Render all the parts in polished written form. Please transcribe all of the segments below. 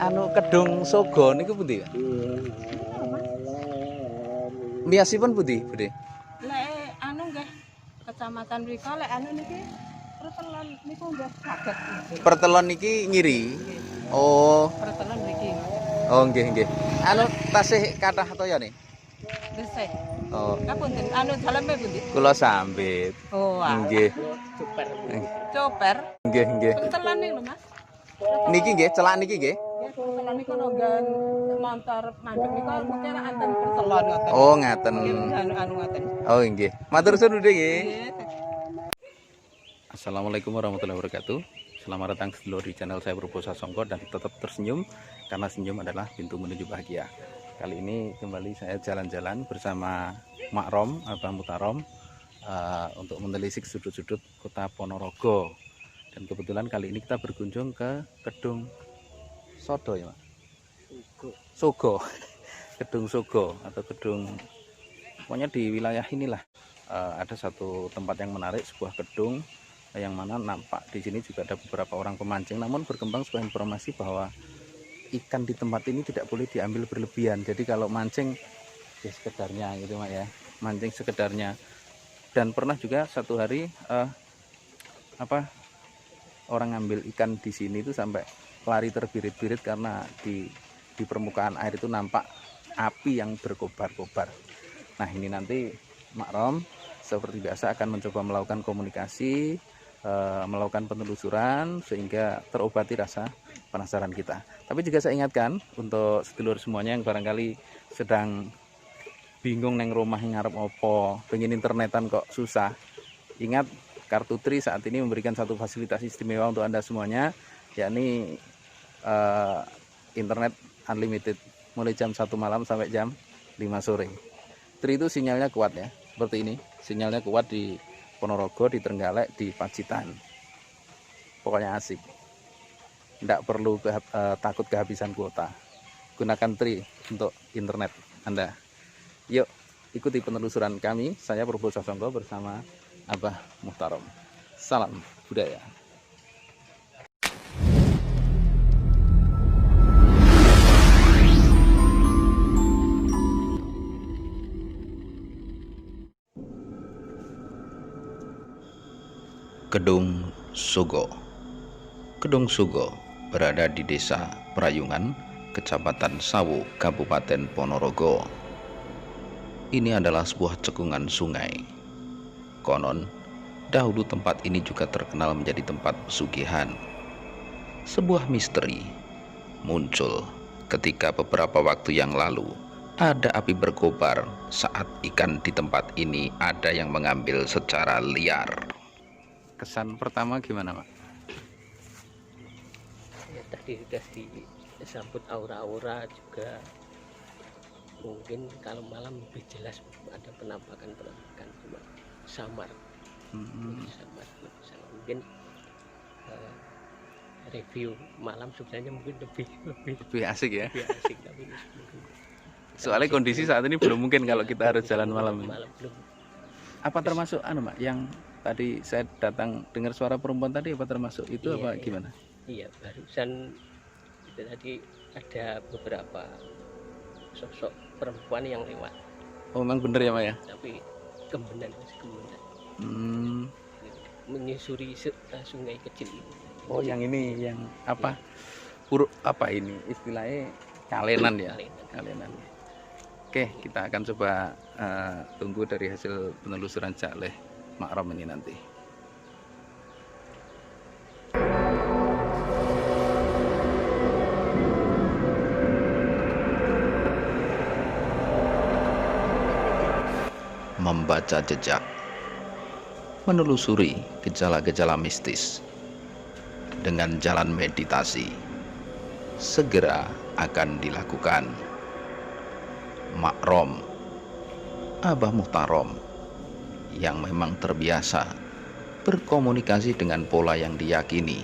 anu Kedung Sogo niku pundi? Miyasipun pundi, Bude? Lek anu nggih kecamatan mriko lek anu niki pertelon niku nggih saged. Pertelon niki ngiri. Oh, Pertelon mriki. oh nggih nggih. Anu tasih kathah toya nih. Resik. Oh, Kapunten anu daleme pundi? kula sambit. Oh, Nggih. Coper. Nggih nggih. Pertelon niku lho, Mas. Niki nggih, celak niki nggih. Nggih, pertelon niku nonggan montor mandeg niku mungkin anten pertelon ngoten. Oh, ngaten. Anu ngoten. Oh, nggih. Matur suwun Bude nggih. Nggih. Assalamualaikum warahmatullahi wabarakatuh. Selamat datang sedulur di channel saya Prabowo Sasongko dan tetap tersenyum karena senyum adalah pintu menuju bahagia. Kali ini kembali saya jalan-jalan bersama Mak Rom, Abang Mutarom untuk menelisik sudut-sudut kota Ponorogo. Dan kebetulan kali ini kita berkunjung ke Kedung Sodo ya, Mak? Sogo. Kedung Sogo atau Kedung, pokoknya di wilayah inilah ada satu tempat yang menarik, sebuah gedung yang mana nampak di sini juga ada beberapa orang pemancing. Namun berkembang sebuah informasi bahwa ikan di tempat ini tidak boleh diambil berlebihan. Jadi kalau mancing ya sekedarnya gitu Mak ya, mancing sekedarnya. Dan pernah juga satu hari orang ngambil ikan di sini itu sampai lari terbirit-birit karena di permukaan air itu nampak api yang berkobar-kobar. Nah ini nanti Mak Rom seperti biasa akan mencoba melakukan komunikasi, melakukan penelusuran sehingga terobati rasa penasaran kita. Tapi juga saya ingatkan untuk sedulur semuanya yang barangkali sedang bingung neng rumah yang ngarep opo, pengen internetan kok susah. Ingat, Kartu Tri saat ini memberikan satu fasilitas istimewa untuk Anda semuanya, yakni internet unlimited mulai jam 1 malam sampai jam 5 sore. Tri itu sinyalnya kuat ya, seperti ini. Sinyalnya kuat di Ponorogo, di Trenggalek, di Pacitan. Pokoknya asik. Tidak perlu takut kehabisan kuota. Gunakan Tri untuk internet Anda. Yuk, ikuti penelusuran kami. Saya Prabowo Sasongko bersama Abah Muhtarom. Salam budaya. Kedung Sogo. Kedung Sogo berada di Desa Prayungan, Kecamatan Sawu, Kabupaten Ponorogo. Ini adalah sebuah cekungan sungai. Konon, dahulu tempat ini juga terkenal menjadi tempat pesugihan. Sebuah misteri muncul ketika beberapa waktu yang lalu ada api berkobar saat ikan di tempat ini ada yang mengambil secara liar. Kesan pertama gimana, Pak? Ya, tadi sudah disambut aura-aura juga. Mungkin kalau malam lebih jelas ada penampakan cuma samar. Samar. Mungkin review malam sebenarnya mungkin lebih asik ya. Lebih asik tapi mungkin Soalnya kondisi saat ini belum mungkin kalau kita harus jalan malam. Belum. Apa termasuk Mak yang tadi saya datang dengar suara perempuan tadi, apa termasuk itu Iya, apa iya. gimana? Iya, barusan itu tadi ada beberapa sosok perempuan yang lewat. Oh, memang bener ya, Mak ya? Tapi gembenan. Menyusuri sungai kecil ini. Oh, yang ini yang apa? Huruf apa ini? Istilahnya kalenan ya? Kalenan. Oke, kita akan coba tunggu dari hasil penelusuran Cak Leh Mak Rom ini nanti. Membaca jejak, menelusuri gejala-gejala mistis dengan jalan meditasi segera akan dilakukan. Mak Rom, Abah Muhtarom yang memang terbiasa berkomunikasi dengan pola yang diyakini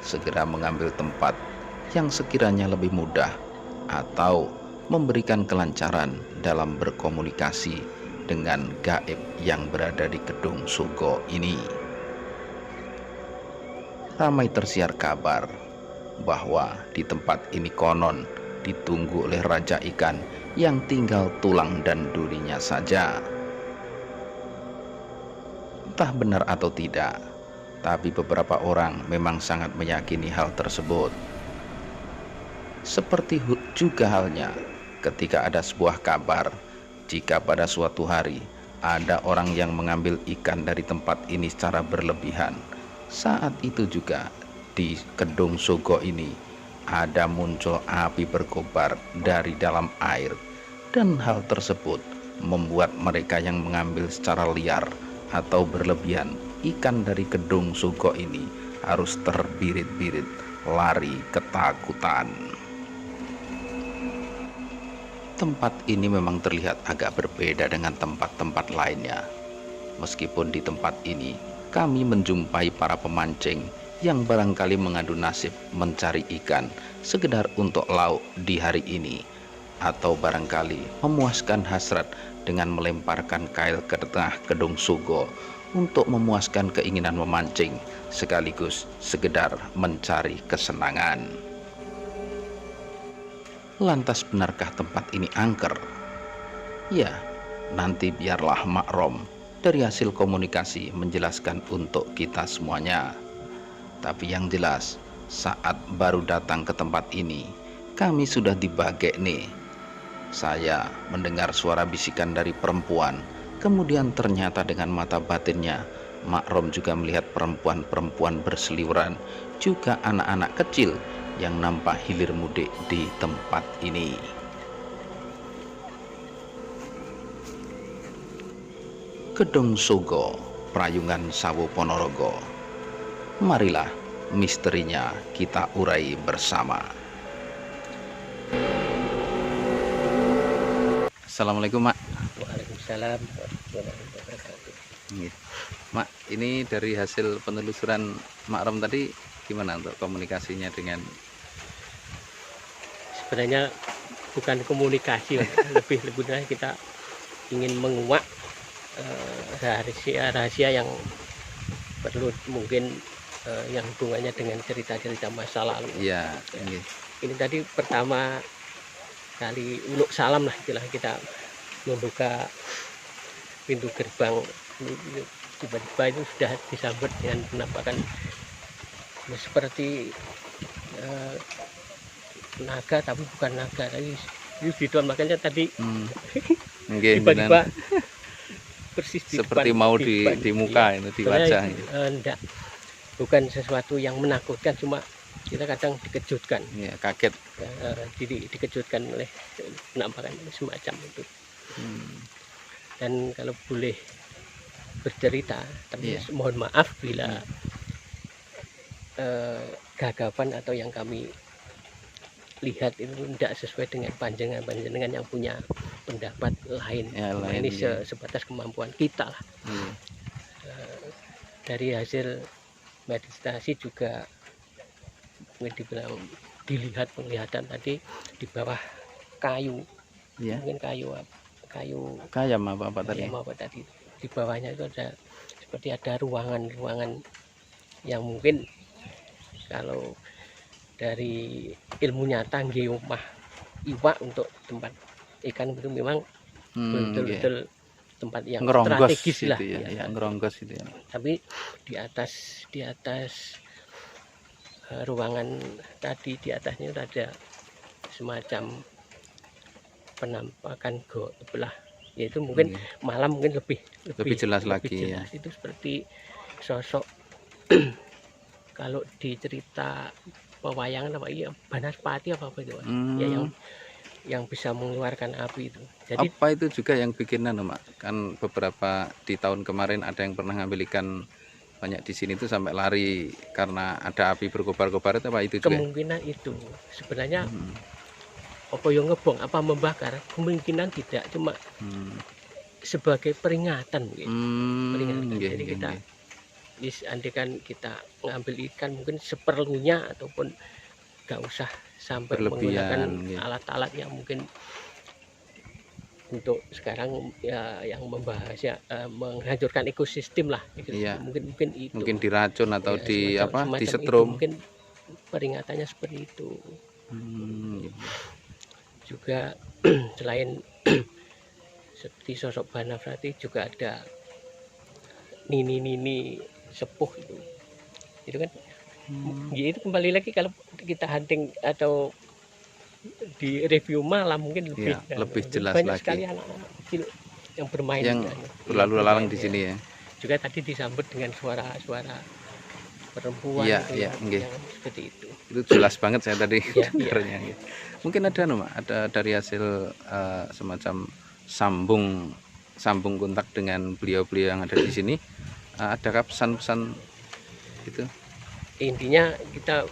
segera mengambil tempat yang sekiranya lebih mudah atau memberikan kelancaran dalam berkomunikasi dengan gaib yang berada di Kedung Sogo ini. Ramai tersiar kabar bahwa di tempat ini konon ditunggu oleh raja ikan yang tinggal tulang dan durinya saja. Entah benar atau tidak, tapi beberapa orang memang sangat meyakini hal tersebut. Seperti juga halnya ketika ada sebuah kabar jika pada suatu hari ada orang yang mengambil ikan dari tempat ini secara berlebihan. Saat itu juga di Kedung Sogo ini ada muncul api berkobar dari dalam air, dan hal tersebut membuat mereka yang mengambil secara liar atau berlebihan ikan dari Kedung Sogo ini harus terbirit-birit lari ketakutan. Tempat ini memang terlihat agak berbeda dengan tempat-tempat lainnya. Meskipun di tempat ini kami menjumpai para pemancing yang barangkali mengadu nasib mencari ikan sekedar untuk lauk di hari ini, atau barangkali memuaskan hasrat dengan melemparkan kail ke tengah Kedung Sogo untuk memuaskan keinginan memancing sekaligus sekedar mencari kesenangan. Lantas benarkah tempat ini angker? Ya, nanti biarlah Mak Rom dari hasil komunikasi menjelaskan untuk kita semuanya. Tapi yang jelas, saat baru datang ke tempat ini, kami sudah dibagek nih. Saya mendengar suara bisikan dari perempuan, kemudian ternyata dengan mata batinnya, Mak Rom juga melihat perempuan-perempuan berseliweran, juga anak-anak kecil yang nampak hilir mudik di tempat ini. Kedung Sogo, Prayungan Sawo Ponorogo. Marilah misterinya kita urai bersama. Assalamualaikum, Mak. Waalaikumsalam warahmatullahi wabarakatuh. Mak, ini dari hasil penelusuran Mak Rom tadi gimana untuk komunikasinya dengan? Sebenarnya bukan komunikasi, lebih kita ingin menguak rahasia yang perlu mungkin yang hubungannya dengan cerita-cerita masa lalu. Iya. Ini tadi pertama kali uluk salam lah, istilah kita membuka pintu gerbang, tiba-tiba itu sudah disambut dengan penampakan seperti naga, tapi bukan naga tadi itu gitu. Makanya tadi tiba-tiba persis di seperti depan, mau di muka itu, di wajah. Enggak, bukan sesuatu yang menakutkan, cuma kita kadang dikejutkan. Ya, kaget. Jadi dikejutkan oleh penampakan semacam itu. Dan kalau boleh bercerita, tapi mohon maaf bila gagapan atau yang kami lihat itu tidak sesuai dengan panjangan yang punya pendapat lain. Ini sebatas kemampuan kita lah. Dari hasil meditasi juga mungkin dibilang dilihat penglihatan tadi di bawah kayu, mungkin kayu kayam apa tadi? Di bawahnya itu ada seperti ada ruangan yang mungkin kalau dari ilmu nyata geomah iwak untuk tempat ikan itu memang betul-betul tempat yang strategis lah ya, ngeronggos itu ya. Tapi di atas ruangan tadi, di atasnya itu ada semacam penampakan belah, yaitu mungkin malam mungkin lebih jelas lagi jelas. Ya. Itu seperti sosok kalau di cerita pewayangan apa Banaspati apa itu ya, yang bisa mengeluarkan api itu. Jadi apa itu juga yang bikinan, Mak? Kan beberapa di tahun kemarin ada yang pernah ngambil ikan banyak di sini tuh sampai lari karena ada api berkobar-kobar, itu apa itu juga? Kemungkinan itu sebenarnya apa yang ngebong apa membakar, kemungkinan tidak, cuma sebagai peringatan mungkin. Jadi kita andikan kita ngambil ikan mungkin seperlunya, ataupun gak usah sampai menggunakan alat-alat yang mungkin untuk sekarang ya yang membahas ya menghancurkan ekosistem lah. Mungkin itu. Mungkin diracun atau di apa, disetrum. Mungkin peringatannya seperti itu. Gitu. Juga selain seperti sosok Banafrati juga ada nini sepuh itu kan. Ya, itu kembali lagi kalau kita hunting atau di review malam mungkin lebih Ya, lebih jelas banyak lagi. sekali anak-anak kecil yang bermain Yang di sana. berlalu Iya, lalang di bermain, sini ya. ya. Juga tadi disambut dengan suara-suara perempuan Iya, itu iya, nggih. yang seperti itu. Itu jelas banget saya tadi Iya, dengarnya. iya. Mungkin ada ada dari hasil semacam sambung kontak dengan beliau-beliau yang ada di sini. Adakah pesan-pesan gitu? Intinya kita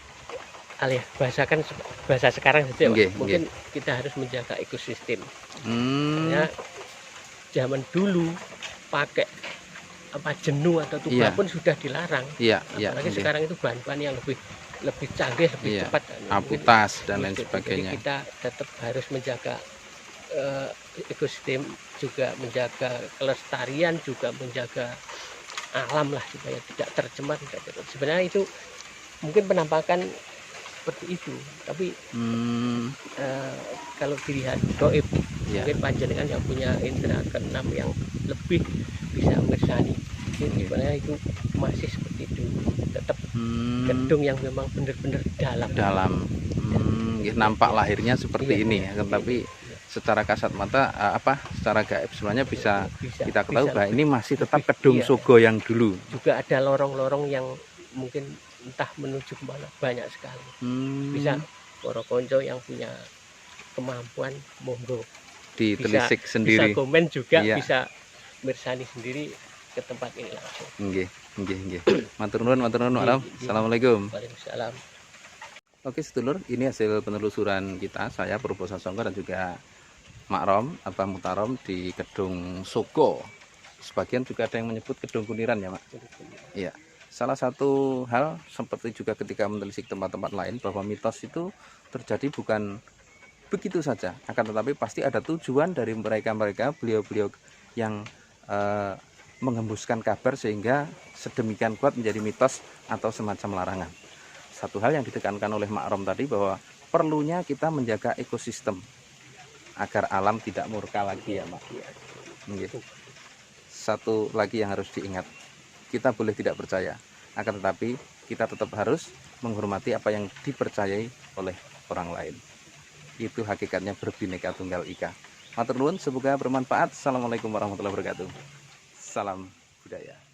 alih bahasakan bahasa sekarang saja, Pak. Nggih, Mungkin kita harus menjaga ekosistem. Hmm, Ya, zaman dulu pakai jenuh atau tuba Iya. pun sudah dilarang. iya, iya, Apalagi nggih. sekarang itu bahan-bahan yang lebih canggih, lebih Iya, cepat. aputas dan lain Jadi sebagainya. kita tetap harus menjaga ekosistem, juga menjaga kelestarian, juga menjaga alam lah supaya tidak tercemar. Sebenarnya itu mungkin penampakan seperti itu, tapi Hmm, kalau dilihat goib, iya. mungkin panjenengan yang punya indera keenam yang lebih bisa mengersani. Sebenarnya itu masih seperti itu, tetap gedung yang memang benar-benar dalam. Nggih, nampak lahirnya seperti Iya, ini iya, ya, tapi secara kasat mata secara gaib sebenarnya bisa kita ketahui bahwa ini masih tetap kedung iya. Sogo yang dulu. Juga ada lorong-lorong yang mungkin entah menuju kemana, banyak sekali. Bisa para konco yang punya kemampuan monggo ditelisik bisa sendiri. komen juga, Iya. bisa bersani sendiri ke tempat ini langsung. Nggih. Matur nuwun, Mak Rom. Assalamualaikum. Waalaikumsalam. Oke sedulur, ini hasil penelusuran kita, saya Purbo Sasongko dan juga Mak Rom, Abah Mutarom di Kedung Sogo. Sebagian juga ada yang menyebut Kedung Kuniran ya, Mak. Iya. Salah satu hal seperti juga ketika menelisik tempat-tempat lain bahwa mitos itu terjadi bukan begitu saja, akan tetapi pasti ada tujuan dari mereka beliau-beliau yang mengembuskan kabar sehingga sedemikian kuat menjadi mitos atau semacam larangan. Satu hal yang ditekankan oleh Mak Rom tadi bahwa perlunya kita menjaga ekosistem agar alam tidak murka lagi ya, Mak. Gitu. Satu lagi yang harus diingat, kita boleh tidak percaya, akan tetapi kita tetap harus menghormati apa yang dipercayai oleh orang lain. Itu hakikatnya berbineka tunggal ika. Matur nuwun, semoga bermanfaat. Assalamualaikum warahmatullahi wabarakatuh. Salam budaya.